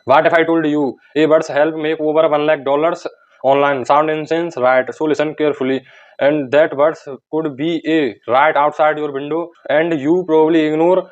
What if I told you eBuds help make over $1 lakh online? Sound incense, right? So listen carefully. And that buds could be a right outside your window, and you probably ignore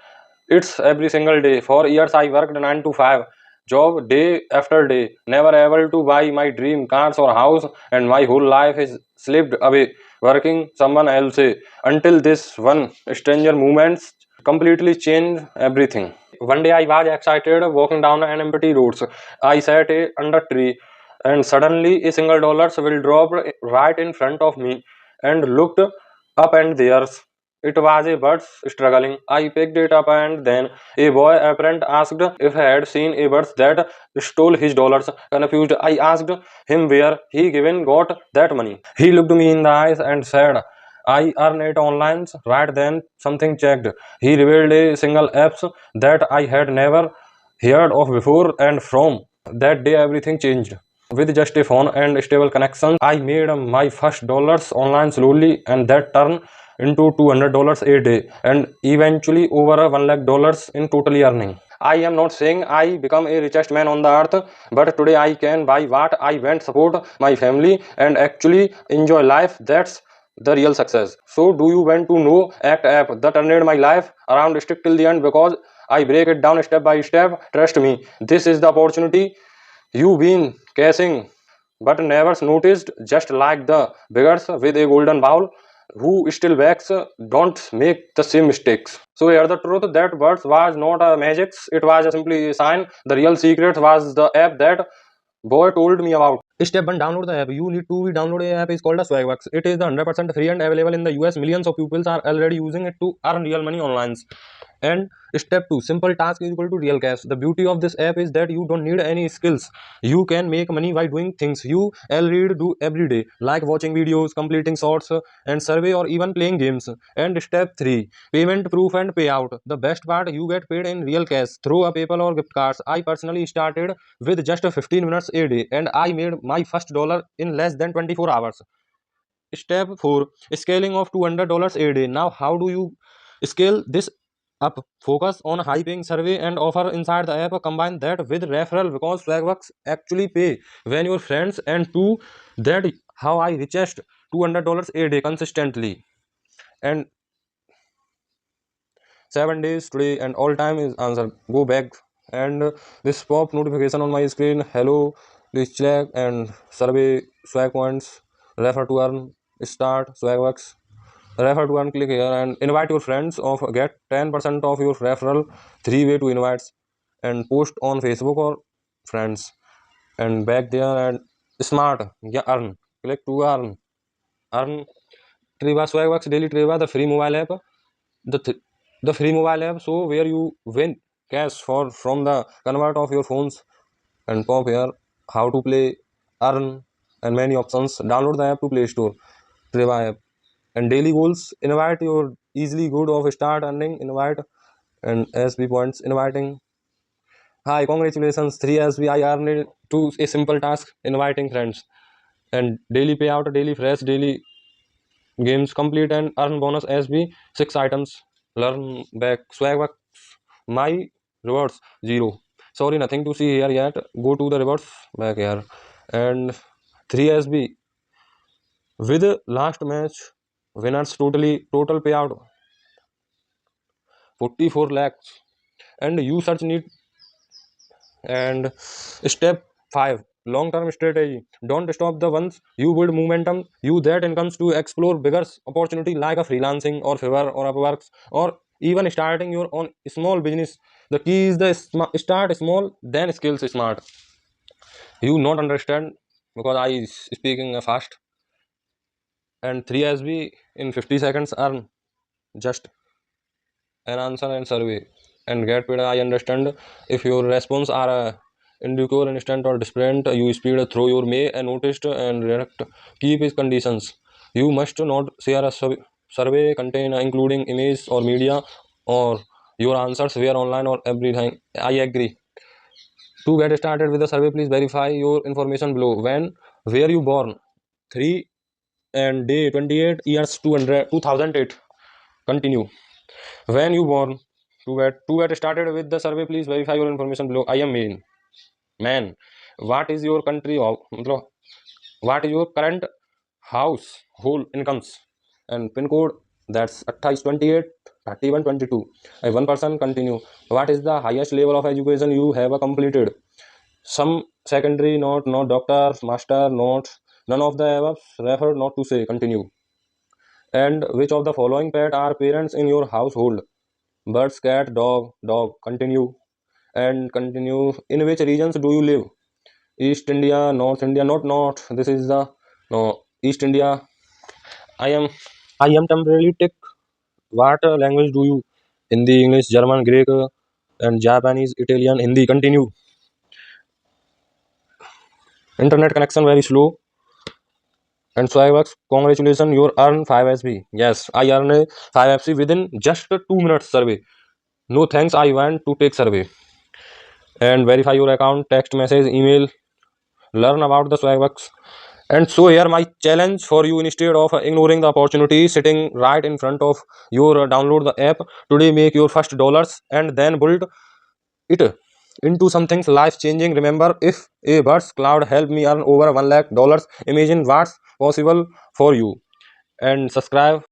it's every single day. For years, I worked 9 to 5 job day after day, never able to buy my dream cars or house, and my whole life is slipped away working someone else until this one stranger movements completely changed everything. One day I was excited walking down an empty roads. I sat under tree and suddenly a single dollars will drop right in front of me and looked up and there's it was a bird struggling. I picked it up and then a boy apparent asked if I had seen a bird that stole his dollars. Confused, I asked him where he given got that money. He looked me in the eyes and said, I earn it online. Right then, something checked. He revealed a single apps that I had never heard of before, and from that day, everything changed. With just a phone and stable connections, I made my first dollars online slowly, and that turned into $200 a day, and eventually over $1 lakh in total earning. I am not saying I become a richest man on the earth, but today I can buy what I want, support my family, and actually enjoy life. That's the real success. So, do you want to know Act app that turned my life around stick till the end because I break it down step by step? Trust me, this is the opportunity you've been casing but never noticed. Just like the beggars with a golden bowl who still begs, don't make the same mistakes. So here the truth that words was not a magic, it was simply a sign. The real secret was the app that boy told me about. Step 1, download the app. You need to download a app is called a Swagbucks. It is the 100% free and available in the US. Millions of people are already using it to earn real money online. And step 2, simple task is equal to real cash. The beauty of this app is that you don't need any skills. You can make money by doing things you already do every day, like watching videos, completing shorts and survey, or even playing games. And step 3, payment proof and payout. The best part, you get paid in real cash through a PayPal or gift cards. I personally started with just 15 minutes a day, and I made my first dollar in less than 24 hours. Step 4, scaling of $200 a day. Now, how do you scale this up? Focus on high paying survey and offer inside the app. Combine that with referral because Swagbucks actually pay when your friends. And two, that how I reached $200 a day consistently. And 7 days today, and all time is answer. Go back and this pop notification on my screen. Hello, please check and survey swag points. Refer to earn. Start Swagbucks. Refer to earn. Click here and invite your friends. Of get 10% of your referral. 3 way to invites and post on Facebook or friends and back there and smart. Yeah, earn. Click to earn. Earn. Triva Swagbucks daily Triva, the free mobile app. the th- the free mobile app, so where you win cash for from the convert of your phones. And pop here how to play, earn, and many options. Download the app to Play Store. Treva app. And daily goals, invite your easily good of start earning, invite and SB points inviting. Hi, congratulations, 3 SB I earned to a simple task inviting friends. And daily payout, daily fresh, daily games complete and earn bonus SB 6 items. Learn back swag. My rewards 0. Sorry, nothing to see here yet. Go to the rewards back here. And 3 SB with last match winners total payout 44 lakhs. And you search need. And step 5, long term strategy. Don't stop the ones you build momentum. You that incomes to explore bigger opportunity like a freelancing or Fiverr or Upworks or even starting your own small business. The key is the start small, then skills smart. You not understand because I speaking fast. And 3 SB in 50 seconds earn just an answer and survey and get paid. I understand if your response are indicate instant or different, you speed through your may and noticed and react. Keep his conditions. You must not share a survey contain including image or media or your answers were online or everything. I agree. To get started with the survey, please verify your information below. When, where you born, 3 and day 28 years 2008. Continue. When you born, to get started with the survey, please verify your information below. I am main. Man, what is your country of मतलब what is your current household incomes and pin code? That's 28 31 22. One person continue. What is the highest level of education you have completed? Some secondary, not doctor, master, not none of the above. Refer not to say. Continue. And which of the following pet are parents in your household? Birds, cat, dog. Continue. And continue. In which regions do you live? East India, North India, not North. This is the no East India. I am I am temporarily tick. What language do you? Hindi, English, German, Greek, and Japanese, Italian, Hindi. Continue. Internet connection very slow. And so I works. Congratulations, you earn 5 SB. Yes, I earn a 5 SB within just a 2 minutes survey. No thanks, I want to take survey. And verify your account, text message, email, learn about the Swagbucks. And so here my challenge for you, instead of ignoring the opportunity sitting right in front of your download the app today, make your first dollars and then build it into something life changing. Remember, if a birds cloud helped me earn over $1 lakh, imagine what's possible for you. And subscribe